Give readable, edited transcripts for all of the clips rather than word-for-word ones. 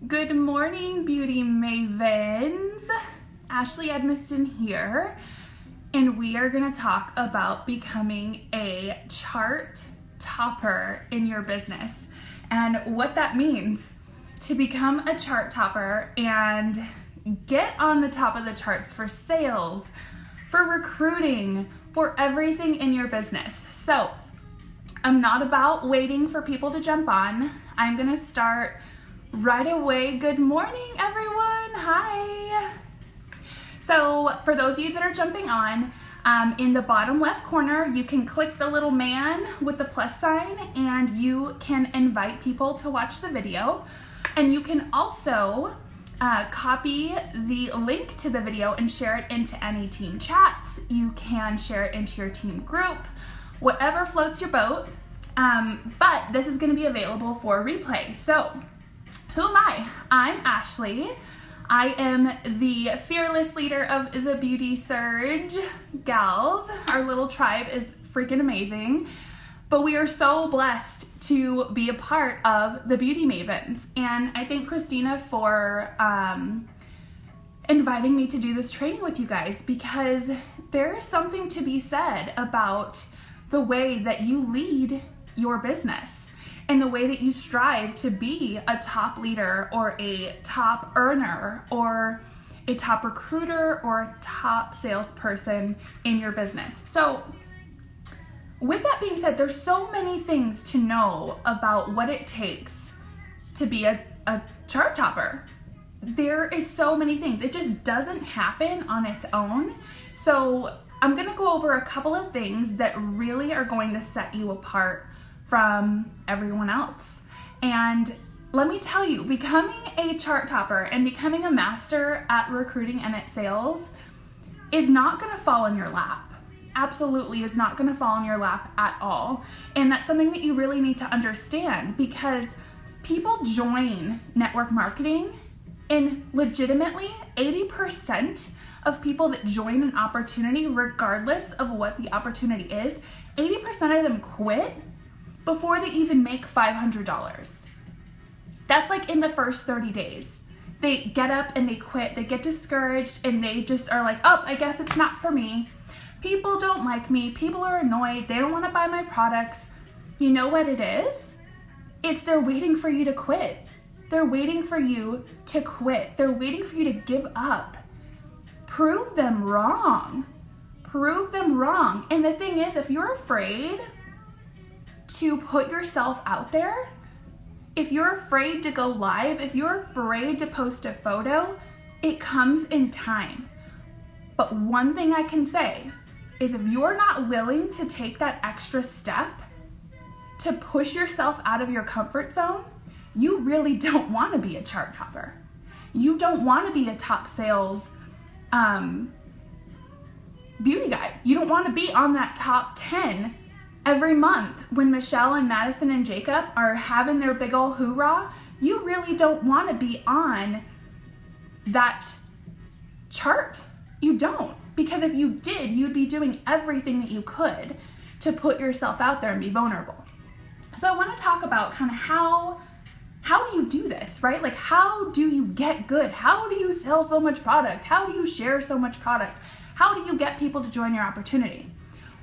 Good morning, beauty mavens. Ashley Edmiston here, and we are going to talk about becoming a chart topper in your business and what that means to become a chart topper and get on the top of the charts for sales, for recruiting, for everything in your business. So I'm not about waiting for people to jump on. I'm going to start right away. Good morning, everyone. Hi. So for those of you that are jumping on, in the bottom left corner, you can click the little man with the plus sign and you can invite people to watch the video. And you can also copy the link to the video and share it into any team chats. You can share it into your team group, whatever floats your boat. But this is going to be available for replay. So who am I? I'm Ashley. I am the fearless leader of the Beauty Surge gals. Our little tribe is freaking amazing. But we are so blessed to be a part of the Beauty Mavens. And I thank Christina for inviting me to do this training with you guys, because there is something to be said about the way that you lead your business and the way that you strive to be a top leader or a top earner or a top recruiter or a top salesperson in your business. So with that being said, there's so many things to know about what it takes to be a chart topper. There is so many things. It just doesn't happen on its own. So I'm gonna go over a couple of things that really are going to set you apart from everyone else. And let me tell you, becoming a chart topper and becoming a master at recruiting and at sales is not gonna fall in your lap. Absolutely is not gonna fall in your lap at all. And that's something that you really need to understand, because people join network marketing and legitimately 80% of people that join an opportunity, regardless of what the opportunity is, 80% of them quit before they even make $500. That's like in the first 30 days. They get up and they quit, they get discouraged, and they just are like, oh, I guess it's not for me. People don't like me, people are annoyed, they don't want to buy my products. You know what it is? It's they're waiting for you to quit. They're waiting for you to quit. They're waiting for you to give up. Prove them wrong. Prove them wrong. And the thing is, if you're afraid to put yourself out there, if you're afraid to go live, if you're afraid to post a photo, it comes in time. But one thing I can say is, if you're not willing to take that extra step to push yourself out of your comfort zone, you really don't want to be a chart topper. You don't want to be a top sales beauty guide. You don't want to be on that top 10 every month when Michelle and Madison and Jacob are having their big ol' hoorah. You really don't want to be on that chart. You don't. Because if you did, you'd be doing everything that you could to put yourself out there and be vulnerable. So I want to talk about kind of how do you do this, right? Like, how do you get good? How do you sell so much product? How do you share so much product? How do you get people to join your opportunity?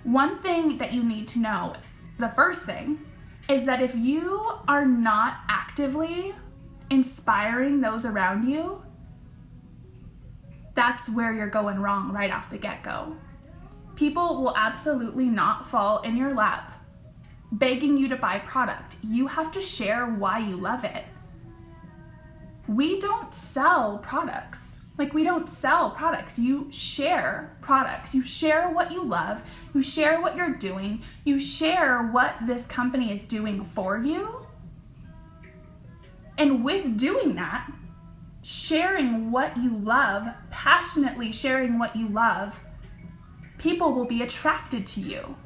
One thing that you need to know, the first thing, is that if you are not actively inspiring those around you, that's where you're going wrong right off the get-go. People will absolutely not fall in your lap begging you to buy product. You have to share why you love it. We don't sell products. Like, we don't sell products. You share products. You share what you love. You share what you're doing. You share what this company is doing for you. And with doing that, sharing what you love, passionately sharing what you love, people will be attracted to you.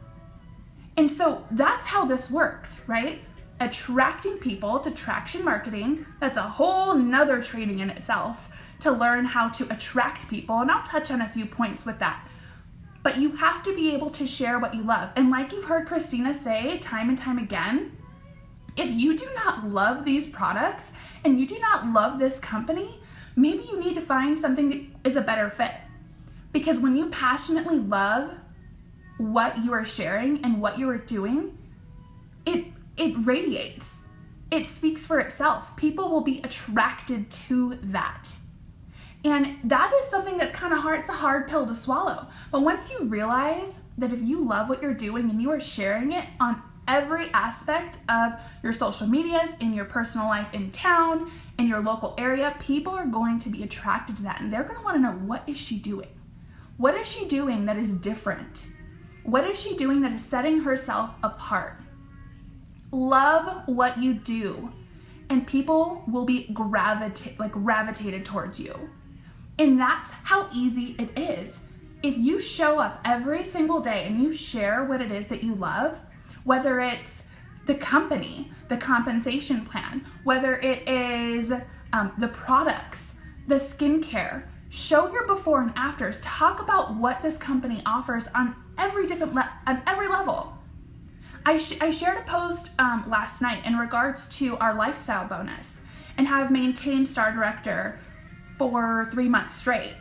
And so that's how this works, right? Attracting people to traction marketing. That's a whole nother training in itself, to learn how to attract people. And I'll touch on a few points with that. But you have to be able to share what you love. And like you've heard Christina say time and time again, If you do not love these products and you do not love this company, maybe you need to find something that is a better fit. Because when you passionately love what you are sharing and what you are doing, it radiates. It speaks for itself. People will be attracted to that. And that is something that's kind of hard. It's a hard pill to swallow. But once you realize that if you love what you're doing and you are sharing it on every aspect of your social medias, in your personal life, in town, in your local area, people are going to be attracted to that. And they're going to want to know, what is she doing? What is she doing that is different? What is she doing that is setting herself apart? Love what you do, and people will be gravitated towards you. And that's how easy it is. If you show up every single day and you share what it is that you love, whether it's the company, the compensation plan, whether it is the products, the skincare, show your before and afters. Talk about what this company offers on every level. I shared a post last night in regards to our lifestyle bonus and have maintained Star Director for 3 months straight.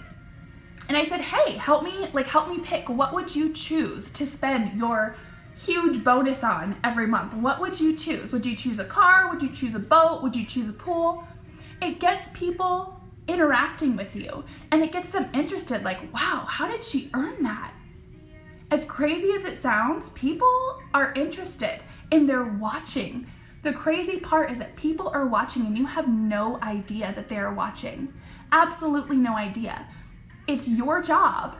And I said, hey, help me pick, what would you choose to spend your huge bonus on every month? What would you choose? Would you choose a car? Would you choose a boat? Would you choose a pool? It gets people interacting with you and it gets them interested, like, wow, how did she earn that? As crazy as it sounds, people are interested and they're watching. The crazy part is that people are watching and you have no idea that they are watching. Absolutely no idea. It's your job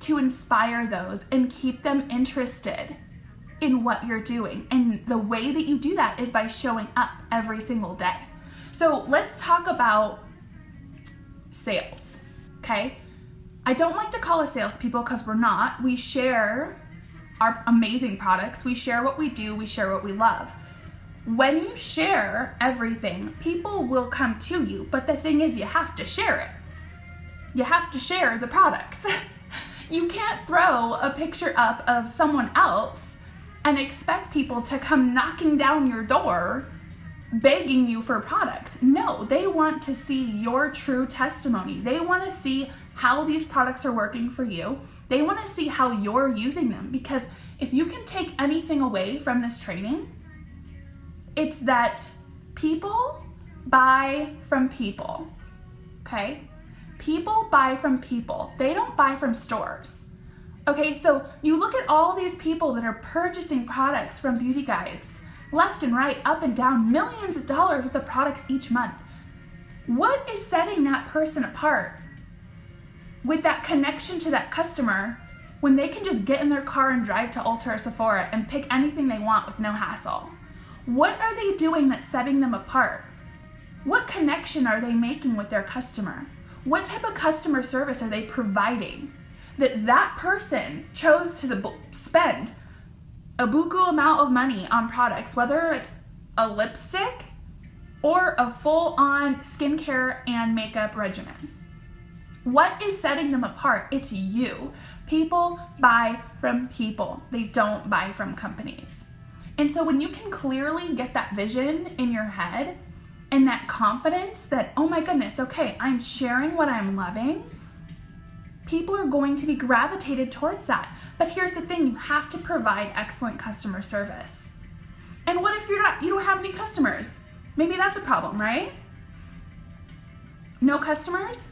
to inspire those and keep them interested in what you're doing. And the way that you do that is by showing up every single day. So let's talk about sales, okay? I don't like to call us salespeople because we're not. We share our amazing products. We share what we do. We share what we love. When you share everything, people will come to you. But the thing is, you have to share it. You have to share the products. You can't throw a picture up of someone else and expect people to come knocking down your door begging you for products. No, they want to see your true testimony. They want to see how these products are working for you. They want to see how you're using them, because if you can take anything away from this training, it's that people buy from people, okay? People buy from people. They don't buy from stores. Okay, so you look at all these people that are purchasing products from beauty guides, left and right, up and down, millions of dollars worth of products each month. What is setting that person apart with that connection to that customer when they can just get in their car and drive to Ulta or Sephora and pick anything they want with no hassle? What are they doing that's setting them apart? What connection are they making with their customer? What type of customer service are they providing that person chose to spend a buku amount of money on products, whether it's a lipstick or a full-on skincare and makeup regimen? What is setting them apart? It's you. People buy from people. They don't buy from companies. And so when you can clearly get that vision in your head and that confidence that, oh my goodness, okay, I'm sharing what I'm loving, people are going to be gravitated towards that. But here's the thing, you have to provide excellent customer service. And what if you don't have any customers? Maybe that's a problem, right? No customers?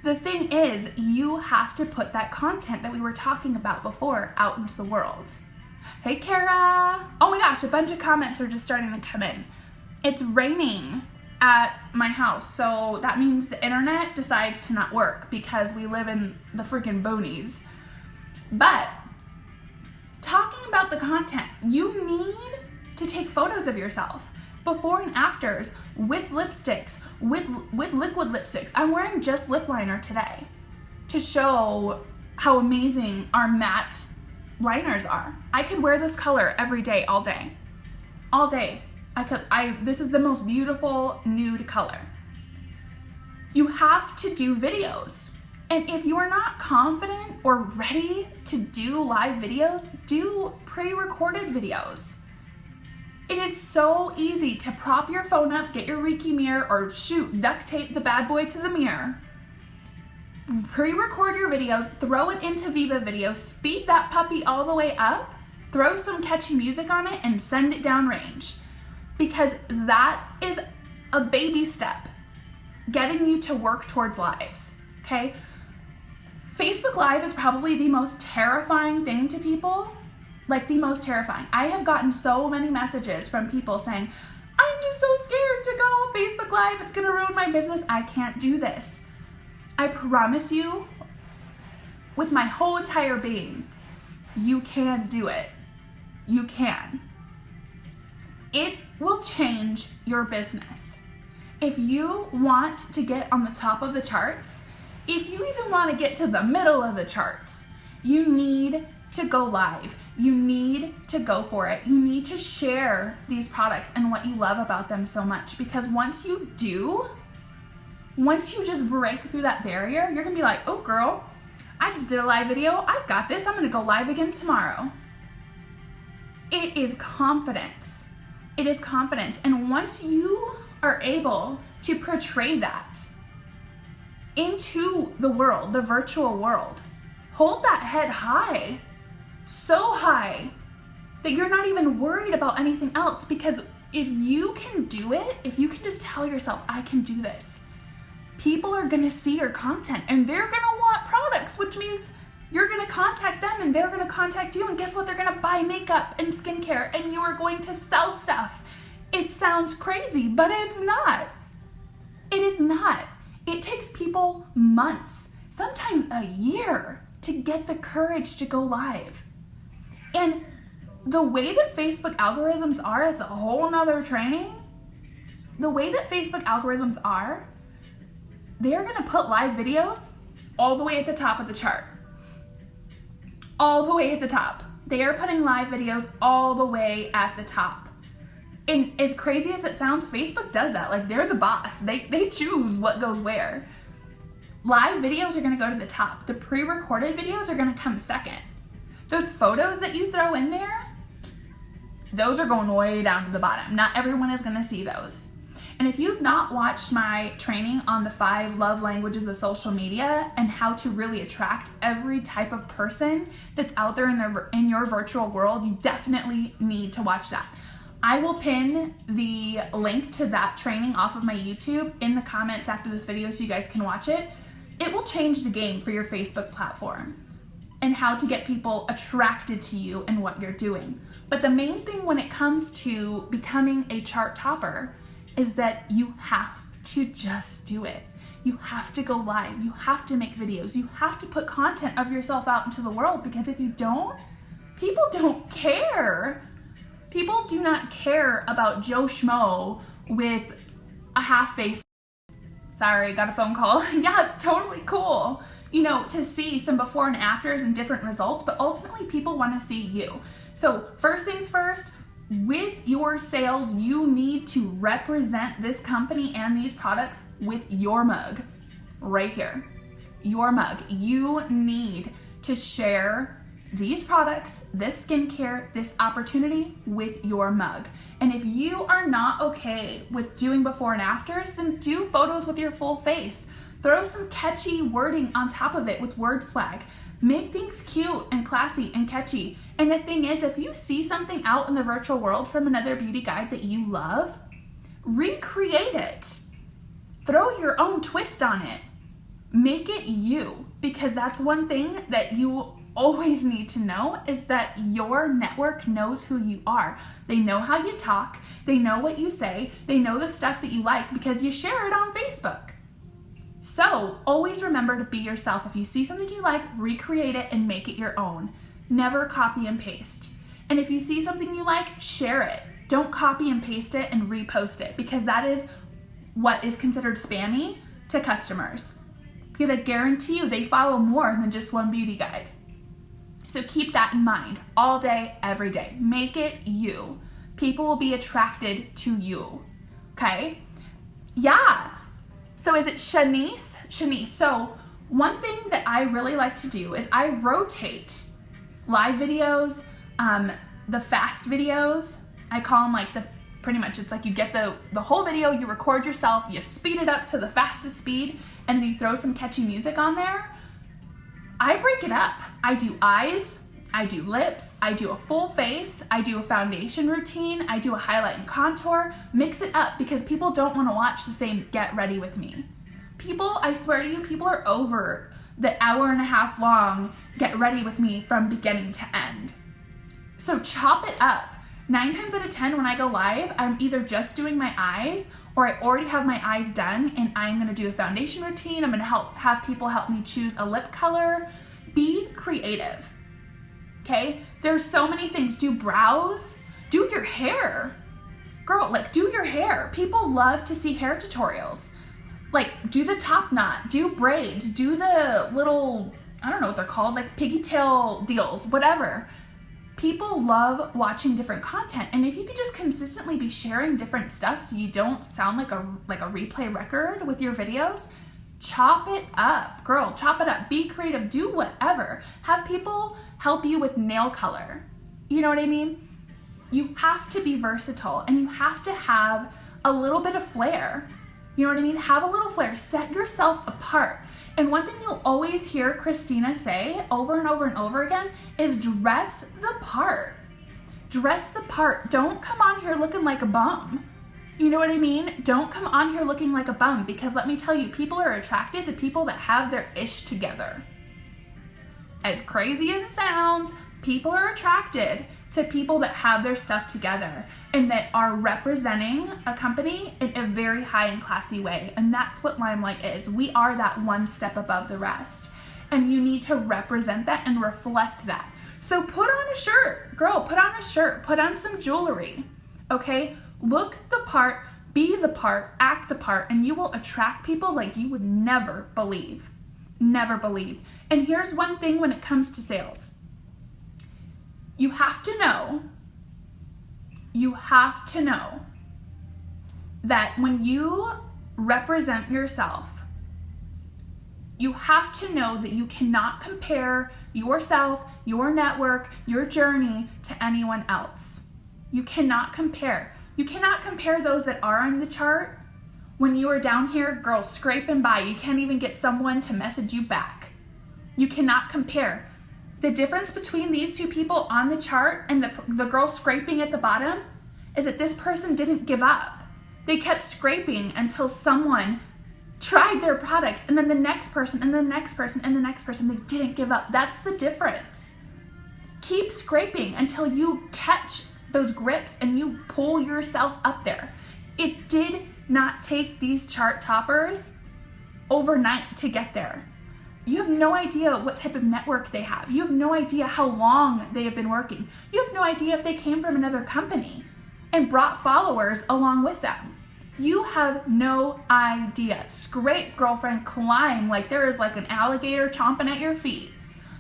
The thing is, you have to put that content that we were talking about before out into the world. Hey, Kara. Oh my gosh, a bunch of comments are just starting to come in. It's raining at my house, so that means the internet decides to not work because we live in the freaking boonies. But talking about the content, you need to take photos of yourself before and afters with lipsticks, with liquid lipsticks. I'm wearing just lip liner today to show how amazing our matte liners are. I could wear this color every day, all day. All day. This is the most beautiful nude color. You have to do videos. And if you are not confident or ready to do live videos, do pre-recorded videos. It is so easy to prop your phone up, get your Reiki mirror, or shoot, duct tape the bad boy to the mirror, pre-record your videos, throw it into Viva Video, speed that puppy all the way up, throw some catchy music on it, and send it downrange. Because that is a baby step getting you to work towards lives, okay? Facebook Live is probably the most terrifying thing to people, like the most terrifying. I have gotten so many messages from people saying, I'm just so scared to go Facebook Live, it's gonna ruin my business, I can't do this. I promise you, with my whole entire being, you can do it. You can. It will change your business. If you want to get on the top of the charts, if you even want to get to the middle of the charts, you need to go live. You need to go for it. You need to share these products and what you love about them so much, because once you do, once you just break through that barrier, you're gonna be like, oh girl, I just did a live video, I got this, I'm gonna go live again tomorrow. It is confidence. It is confidence. And once you are able to portray that into the world, the virtual world, hold that head high, so high that you're not even worried about anything else. Because if you can do it, if you can just tell yourself, I can do this, people are gonna see your content and they're gonna want products, which means you're gonna contact them and they're gonna contact you, and guess what? They're gonna buy makeup and skincare and you are going to sell stuff. It sounds crazy, but it's not. It is not. It takes people months, sometimes a year, to get the courage to go live. And the way that Facebook algorithms are, it's a whole nother training. The way that Facebook algorithms are, they're gonna put live videos all the way at the top of the chart. All the way at the top. They are putting live videos all the way at the top. And as crazy as it sounds, Facebook does that. Like, they're the boss. They choose what goes where. Live videos are gonna go to the top. The pre-recorded videos are gonna come second. Those photos that you throw in there, those are going way down to the bottom. Not everyone is gonna see those. And if you've not watched my training on the 5 love languages of social media and how to really attract every type of person that's out there in your virtual world, you definitely need to watch that. I will pin the link to that training off of my YouTube in the comments after this video so you guys can watch it. It will change the game for your Facebook platform and how to get people attracted to you and what you're doing. But the main thing when it comes to becoming a chart topper is that you have to just do it. You have to go live. You have to make videos. You have to put content of yourself out into the world, because if you don't, people don't care. People do not care about Joe Schmo with a half face. Sorry, got a phone call. Yeah, it's totally cool, you know, to see some before and afters and different results, but ultimately people want to see you. So first things first, with your sales, you need to represent this company and these products with your mug right here. Your mug. You need to share these products, this skincare, this opportunity with your mug. And if you are not okay with doing before and afters, then do photos with your full face. Throw some catchy wording on top of it with word swag. Make things cute and classy and catchy. And the thing is, if you see something out in the virtual world from another beauty guide that you love, recreate it. Throw your own twist on it. Make it you, because that's one thing that you always need to know, is that your network knows who you are. They know how you talk, they know what you say, they know the stuff that you like because you share it on Facebook. So always remember to be yourself. If you see something you like, recreate it and make it your own. Never copy and paste. And if you see something you like, share it. Don't copy and paste it and repost it, because that is what is considered spammy to customers. Because I guarantee you they follow more than just one beauty guide. So keep that in mind all day, every day. Make it you. People will be attracted to you, okay? Yeah. So is it Shanice? Shanice. So one thing that I really like to do is I rotate live videos, the fast videos, I call them like pretty much it's like you get the whole video, you record yourself, you speed it up to the fastest speed, and then you throw some catchy music on there. I break it up. I do eyes, I do lips, I do a full face, I do a foundation routine, I do a highlight and contour, mix it up because people don't want to watch the same get ready with me. People, I swear to you, people are over the hour-and-a-half long get ready with me from beginning to end. So chop it up. 9 times out of 10 when I go live, I'm either just doing my eyes or I already have my eyes done and I'm gonna do a foundation routine. I'm gonna have people help me choose a lip color. Be creative, okay? There's so many things. Do brows, do your hair. Girl, like do your hair. People love to see hair tutorials. Like do the top knot, do braids, do the little, I don't know what they're called, like pigtail deals, whatever. People love watching different content, and if you could just consistently be sharing different stuff so you don't sound like a replay record with your videos, chop it up. Girl, chop it up. Be creative. Do whatever. Have people help you with nail color. You know what I mean? You have to be versatile, and you have to have a little bit of flair. You know what I mean? Have a little flair. Set yourself apart. And one thing you'll always hear Christina say over and over and over again is dress the part. Dress the part. Don't come on here looking like a bum. You know what I mean? Don't come on here looking like a bum, because let me tell you, people are attracted to people that have their ish together. As crazy as it sounds, people are attracted to people that have their stuff together and that are representing a company in a very high and classy way. And that's what Limelight is. We are that one step above the rest. And you need to represent that and reflect that. So put on a shirt, girl, put on a shirt, put on some jewelry, okay? Look the part, be the part, act the part, and you will attract people like you would never believe. Never believe. And here's one thing when it comes to sales. You have to know that when you represent yourself, you have to know that you cannot compare yourself, your network, your journey to anyone else. You cannot compare. You cannot compare those that are on the chart when you are down here, girl, scraping by. You can't even get someone to message you back. You cannot compare. The difference between these two people on the chart and the girl scraping at the bottom is that this person didn't give up. They kept scraping until someone tried their products, and then the next person, and the next person, and the next person. They didn't give up. That's the difference. Keep scraping until you catch those grips and you pull yourself up there. It did not take these chart toppers overnight to get there. You have no idea what type of network they have. You have no idea how long they have been working. You have no idea if they came from another company and brought followers along with them. You have no idea. Scrape, girlfriend, climb like there is like an alligator chomping at your feet.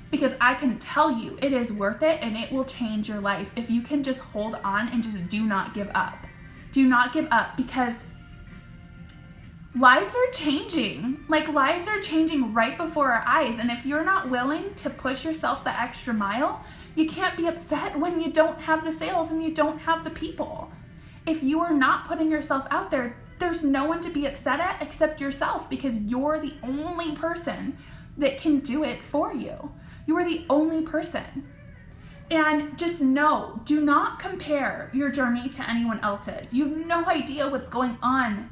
Because I can tell you, it is worth it and it will change your life if you can just hold on and just do not give up. Do not give up, because lives are changing. Like, lives are changing right before our eyes. And if you're not willing to push yourself the extra mile, you can't be upset when you don't have the sales and you don't have the people. If you are not putting yourself out there, there's no one to be upset at except yourself, because you're the only person that can do it for you. You are the only person. And just know, do not compare your journey to anyone else's. You have no idea what's going on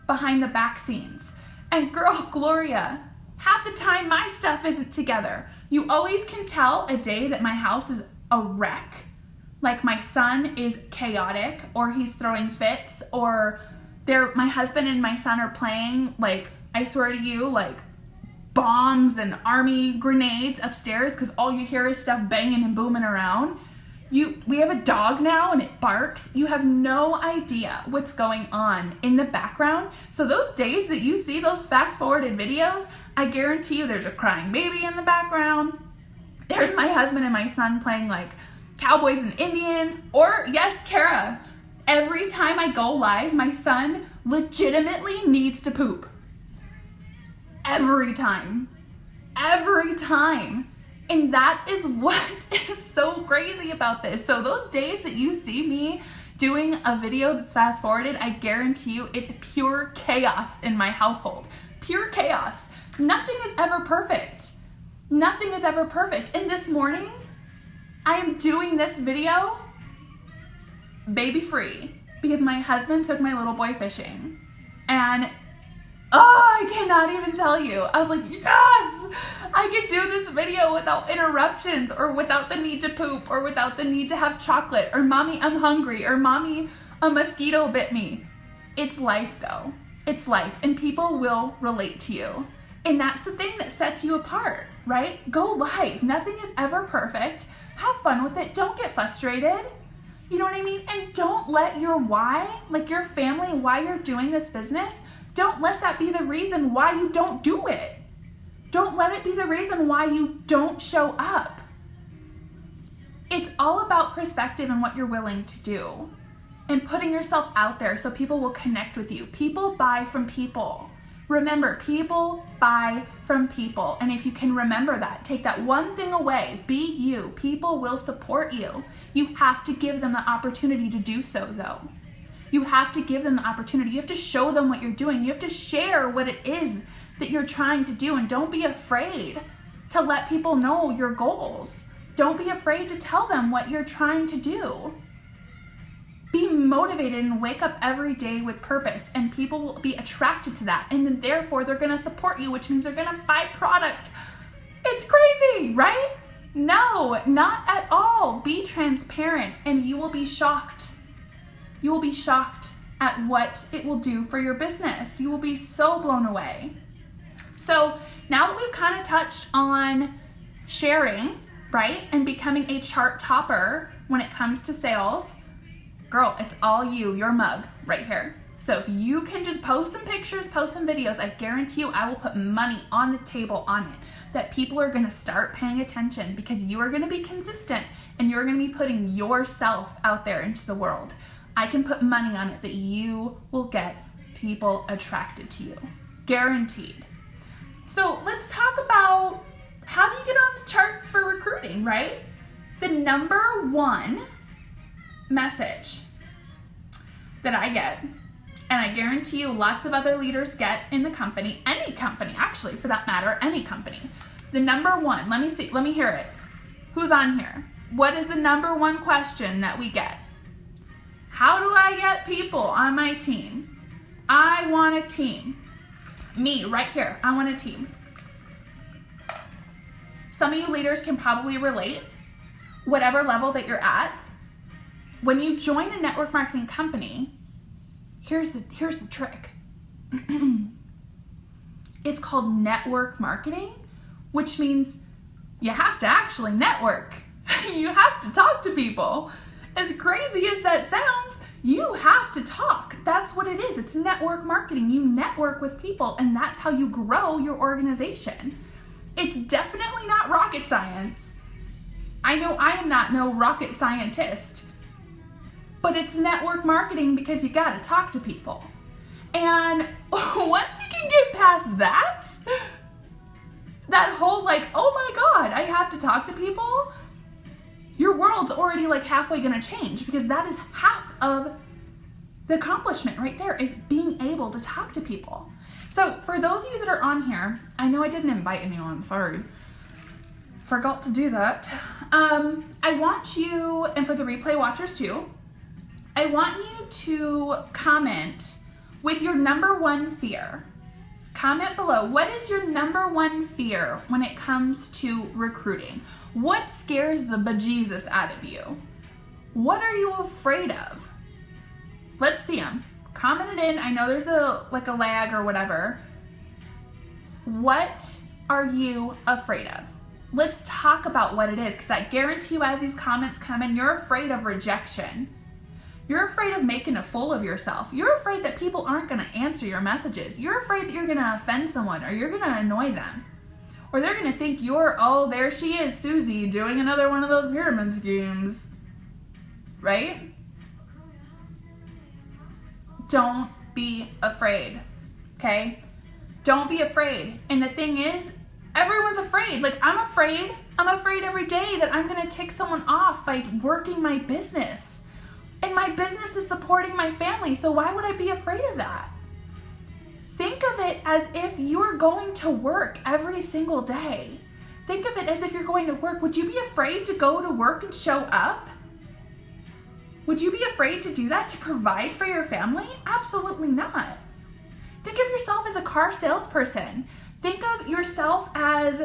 behind the back scenes. And girl, Gloria, half the time my stuff isn't together. You always can tell a day that my house is a wreck. Like my son is chaotic, or he's throwing fits, or my husband and my son are playing, like, I swear to you, like bombs and army grenades upstairs, because all you hear is stuff banging and booming around. We have a dog now and it barks. You have no idea what's going on in the background. So those days that you see those fast forwarded videos, I guarantee you there's a crying baby in the background. There's my husband and my son playing like cowboys and Indians. Or yes, Kara, every time I go live, my son legitimately needs to poop. Every time. Every time. And that is what is so crazy about this. So those days that you see me doing a video that's fast forwarded, I guarantee you it's pure chaos in my household. Pure chaos. Nothing is ever perfect. Nothing is ever perfect. And this morning, I am doing this video baby free because my husband took my little boy fishing. And oh, I cannot even tell you. I was like, yes, I can do this video without interruptions or without the need to poop or without the need to have chocolate or mommy, I'm hungry or mommy, a mosquito bit me. It's life though. It's life and people will relate to you. And that's the thing that sets you apart, right? Go live. Nothing is ever perfect. Have fun with it. Don't get frustrated. You know what I mean? And don't let your why, like your family, why you're doing this business, don't let that be the reason why you don't do it. Don't let it be the reason why you don't show up. It's all about perspective and what you're willing to do and putting yourself out there so people will connect with you. People buy from people. Remember, people buy from people. And if you can remember that, take that one thing away, be you. People will support you. You have to give them the opportunity to do so though. You have to give them the opportunity. You have to show them what you're doing. You have to share what it is that you're trying to do. And don't be afraid to let people know your goals. Don't be afraid to tell them what you're trying to do. Be motivated and wake up every day with purpose, and people will be attracted to that. And then therefore they're going to support you, which means they're going to buy product. It's crazy, right? No, not at all. Be transparent and you will be shocked. You will be shocked at what it will do for your business. You will be so blown away. So now that we've kind of touched on sharing, right, and becoming a chart topper when it comes to sales, girl, it's all you, your mug right here. So if you can just post some pictures, post some videos, I guarantee you I will put money on the table on it, that people are gonna start paying attention because you are gonna be consistent and you're gonna be putting yourself out there into the world. I can put money on it that you will get people attracted to you, guaranteed. So let's talk about how do you get on the charts for recruiting, right? The number one message that I get, and I guarantee you lots of other leaders get in the company, any company actually for that matter, any company. The number one, let me hear it. Who's on here? What is the number one question that we get? How do I get people on my team? I want a team. Me, right here, I want a team. Some of you leaders can probably relate, whatever level that you're at. When you join a network marketing company, here's the trick. It's called network marketing, which means you have to actually network. You have to talk to people. As crazy as that sounds, you have to talk. That's what it is. It's network marketing. You network with people, and that's how you grow your organization. It's definitely not rocket science. I know I am not no rocket scientist, but it's network marketing because you gotta talk to people. And once you can get past that whole like, oh my God, I have to talk to people, your world's already like halfway gonna change, because that is half of the accomplishment right there, is being able to talk to people. So for those of you that are on here, I know I didn't invite anyone, sorry. Forgot to do that. I want you, and for the replay watchers too, I want you to comment with your number one fear. Comment below, what is your number one fear when it comes to recruiting? What scares the bejesus out of you? What are you afraid of? Let's see them. Comment it in. I know there's a lag or whatever. What are you afraid of? Let's talk about what it is, because I guarantee you as these comments come in, you're afraid of rejection. You're afraid of making a fool of yourself. You're afraid that people aren't going to answer your messages. You're afraid that you're going to offend someone, or you're going to annoy them. Or they're going to think you're, oh, there she is, Susie, doing another one of those pyramid schemes. Right? Don't be afraid, okay? Don't be afraid. And the thing is, everyone's afraid. Like, I'm afraid every day that I'm going to tick someone off by working my business. And my business is supporting my family, so why would I be afraid of that? Think of it as if you're going to work every single day. Think of it as if you're going to work. Would you be afraid to go to work and show up? Would you be afraid to do that, to provide for your family? Absolutely not. Think of yourself as a car salesperson. Think of yourself as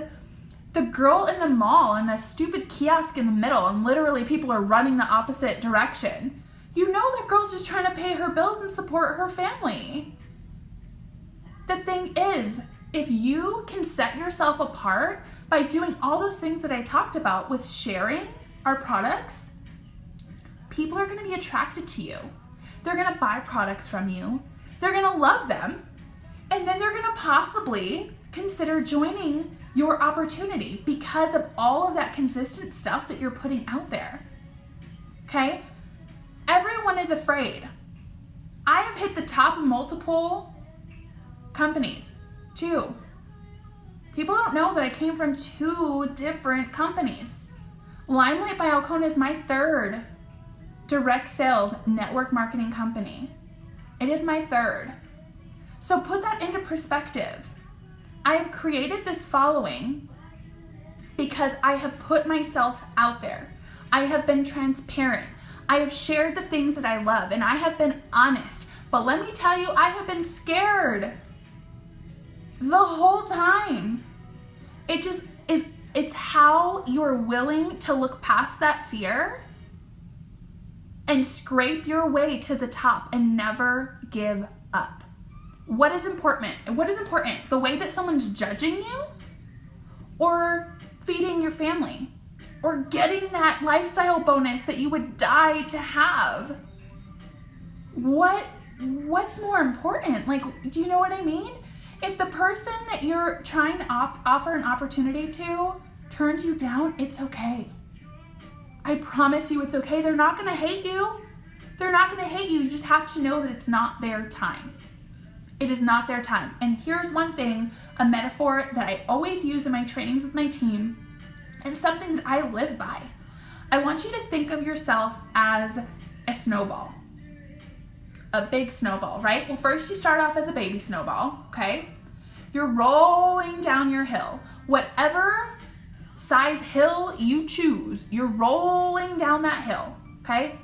the girl in the mall in a stupid kiosk in the middle, and literally people are running the opposite direction. You know that girl's just trying to pay her bills and support her family. The thing is, if you can set yourself apart by doing all those things that I talked about with sharing our products, people are going to be attracted to you. They're going to buy products from you. They're going to love them. And then they're going to possibly consider joining your opportunity because of all of that consistent stuff that you're putting out there. Okay? Everyone is afraid. I have hit the top of multiple companies. 2. People don't know that I came from 2 different companies. Limelight by Alcona is my 3rd direct sales network marketing company. It is my 3rd. So put that into perspective. I have created this following because I have put myself out there. I have been transparent. I have shared the things that I love, and I have been honest. But let me tell you, I have been scared the whole time. It just is, it's how you're willing to look past that fear and scrape your way to the top and never give up. What is important? What is important? The way that someone's judging you, or feeding your family, or getting that lifestyle bonus that you would die to have? What's more important? Like, do you know what I mean? If the person that you're trying to offer an opportunity to turns you down, it's okay. I promise you it's okay. They're not going to hate you. They're not going to hate you. You just have to know that it's not their time. It is not their time. And here's one thing, a metaphor that I always use in my trainings with my team, and something that I live by. I want you to think of yourself as a snowball. A big snowball, right? Well, first you start off as a baby snowball, okay? You're rolling down your hill. Whatever size hill you choose, you're rolling down that hill, okay?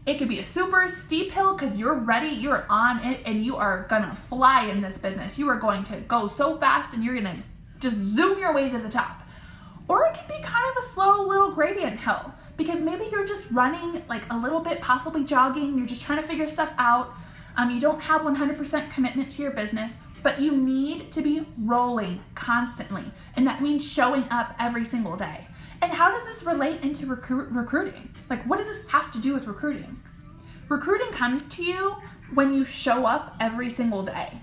It could be a super steep hill because you're ready, you're on it, and you are gonna fly in this business. You are going to go so fast and you're gonna just zoom your way to the top. Or it could be kind of a slow little gradient hill because maybe you're just running like a little bit, possibly jogging, you're just trying to figure stuff out. You don't have 100% commitment to your business, but you need to be rolling constantly. And that means showing up every single day. And how does this relate into recruiting? Like, what does this have to do with recruiting? Recruiting comes to you when you show up every single day.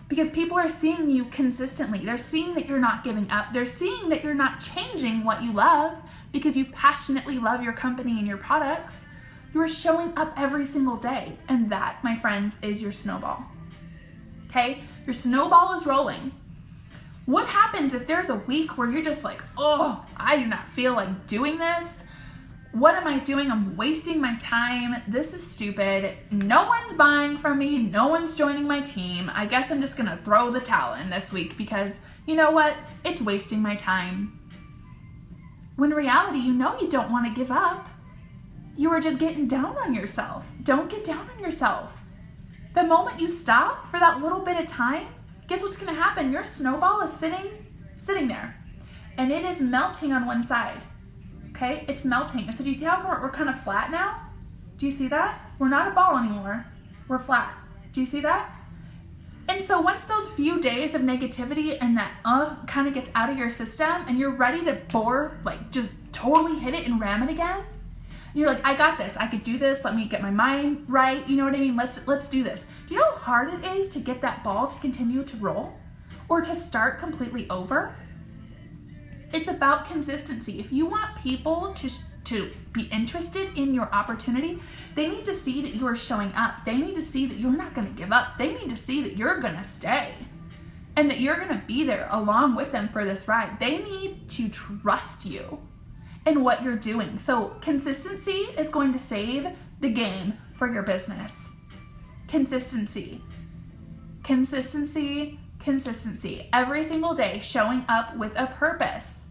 Because people are seeing you consistently. They're seeing that you're not giving up. They're seeing that you're not changing what you love because you passionately love your company and your products. You are showing up every single day. And that, my friends, is your snowball. Okay? Your snowball is rolling. What happens if there's a week where you're just like, oh, I do not feel like doing this. What am I doing? I'm wasting my time. This is stupid. No one's buying from me. No one's joining my team. I guess I'm just going to throw the towel in this week because you know what? It's wasting my time. When in reality, you know you don't want to give up. You are just getting down on yourself. Don't get down on yourself. The moment you stop for that little bit of time, guess what's going to happen? Your snowball is sitting there, and it is melting on one side. Okay, it's melting. So do you see how we're kind of flat now? Do you see that? We're not a ball anymore. We're flat. Do you see that? And so once those few days of negativity and that kind of gets out of your system, and you're ready to just totally hit it and ram it again, you're like, I got this. I could do this. Let me get my mind right. You know what I mean? Let's do this. Do you know how hard it is to get that ball to continue to roll or to start completely over? It's about consistency. If you want people to be interested in your opportunity, they need to see that you are showing up. They need to see that you're not going to give up. They need to see that you're going to stay and that you're going to be there along with them for this ride. They need to trust you in what you're doing. So consistency is going to save the game for your business. Consistency. Consistency, consistency. Every single day showing up with a purpose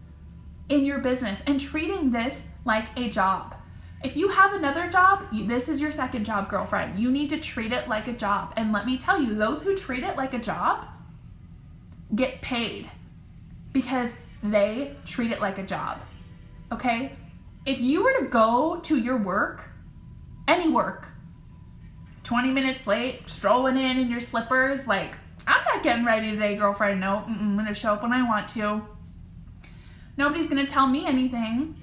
in your business and treating this like a job. If you have another job, this is your second job, girlfriend. You need to treat it like a job. And let me tell you, those who treat it like a job get paid because they treat it like a job, okay? If you were to go to your work, any work, 20 minutes late, strolling in your slippers, like, I'm not getting ready today, girlfriend. No, I'm gonna show up when I want to. Nobody's gonna tell me anything.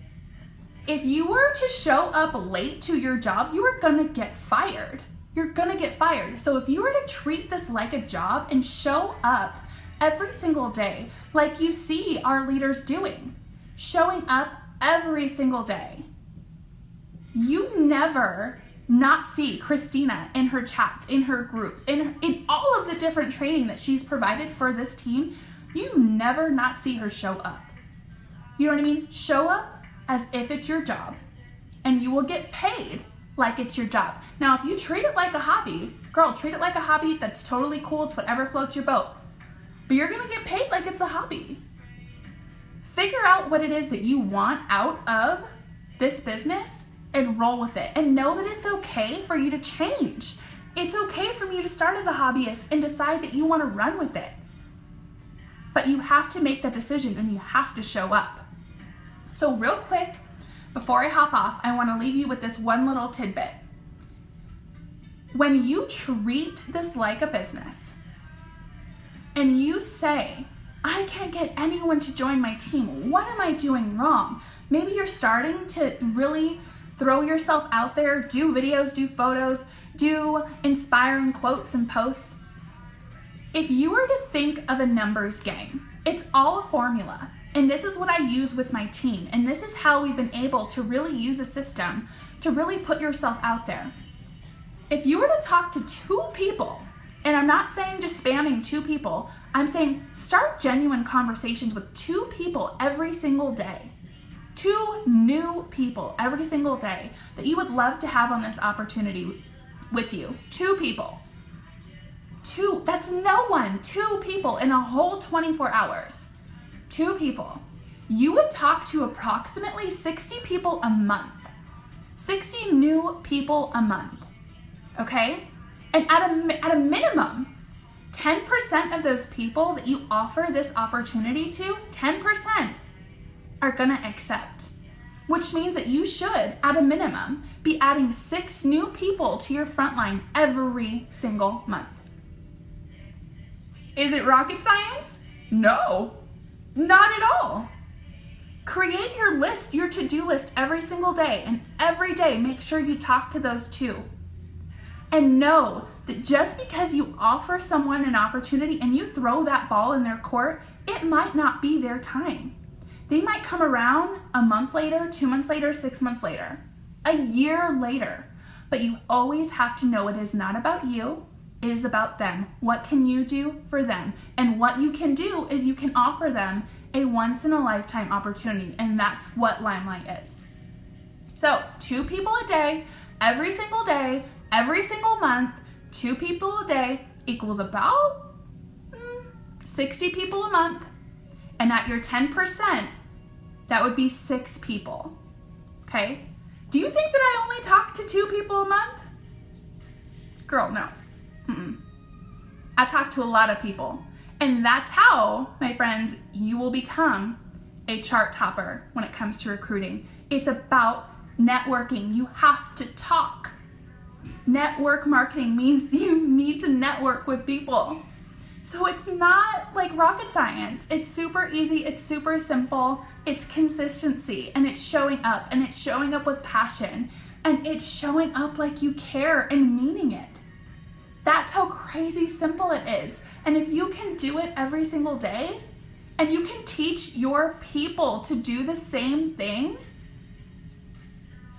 If you were to show up late to your job, you are gonna get fired. You're gonna get fired. So if you were to treat this like a job and show up every single day, like you see our leaders doing, showing up every single day, you never not see Christina in her chats, in her group, in all of the different training that she's provided for this team, you never not see her show up. You know what I mean? Show up as if it's your job, and you will get paid like it's your job. Now, if you treat it like a hobby, girl, treat it like a hobby, that's totally cool. It's whatever floats your boat. But you're gonna get paid like it's a hobby. Figure out what it is that you want out of this business and roll with it. And know that it's okay for you to change. It's okay for you to start as a hobbyist and decide that you wanna run with it. But you have to make that decision and you have to show up. So real quick, before I hop off, I wanna leave you with this one little tidbit. When you treat this like a business and you say, I can't get anyone to join my team, what am I doing wrong? Maybe you're starting to really throw yourself out there, do videos, do photos, do inspiring quotes and posts. If you were to think of a numbers game, it's all a formula. And this is what I use with my team. And this is how we've been able to really use a system to really put yourself out there. If you were to talk to 2 people, and I'm not saying just spamming 2 people, I'm saying start genuine conversations with 2 people every single day. 2 new people every single day that you would love to have on this opportunity with you. 2 people. 2, that's no one. 2 people in a whole 24 hours. 2 people. You would talk to approximately 60 people a month. 60 new people a month, okay? And at a minimum, 10% of those people that you offer this opportunity to, 10% are gonna accept, which means that you should, at a minimum, be adding 6 new people to your front line every single month. Is it rocket science? No, not at all. Create your list, your to-do list every single day, and every day make sure you talk to those 2. And know that just because you offer someone an opportunity and you throw that ball in their court, it might not be their time. They might come around a month later, 2 months later, 6 months later, a year later. But you always have to know it is not about you, it is about them. What can you do for them? And what you can do is you can offer them a once-in-a-lifetime opportunity, and that's what Limelight is. So 2 people a day, every single month, 2 people a day equals about 60 people a month. And at your 10%, that would be 6 people, okay? Do you think that I only talk to 2 people a month? Girl, no. I talk to a lot of people. And that's how, my friend, you will become a chart topper when it comes to recruiting. It's about networking. You have to talk. Network marketing means you need to network with people. So it's not like rocket science. It's super easy. It's super simple. It's consistency, and it's showing up, and it's showing up with passion, and it's showing up like you care and meaning it. That's how crazy simple it is. And if you can do it every single day, and you can teach your people to do the same thing,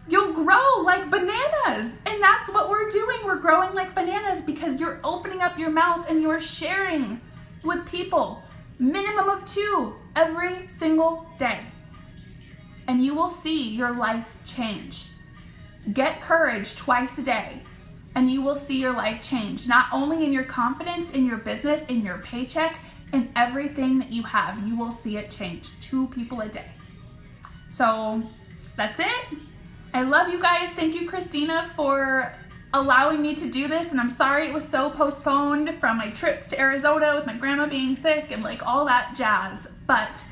you'll grow like bananas. And that's what we're doing. We're growing like bananas because you're opening up your mouth and you're sharing with people. Minimum of 2 every single day. And you will see your life change. Get courage twice a day, and you will see your life change, not only in your confidence, in your business, in your paycheck, in everything that you have. You will see it change. 2 people a day. So that's it. I love you guys. Thank you, Christina, for allowing me to do this, and I'm sorry it was so postponed from my trips to Arizona with my grandma being sick and like all that jazz, but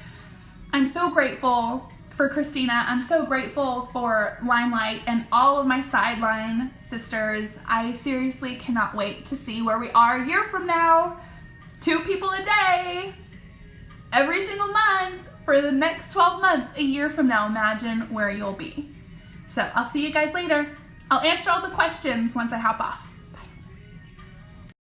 I'm so grateful for Christina. I'm so grateful for Limelight and all of my sideline sisters. I seriously cannot wait to see where we are a year from now. 2 people a day every single month for the next 12 months. A year from now, imagine where you'll be. So I'll see you guys later. I'll answer all the questions once I hop off.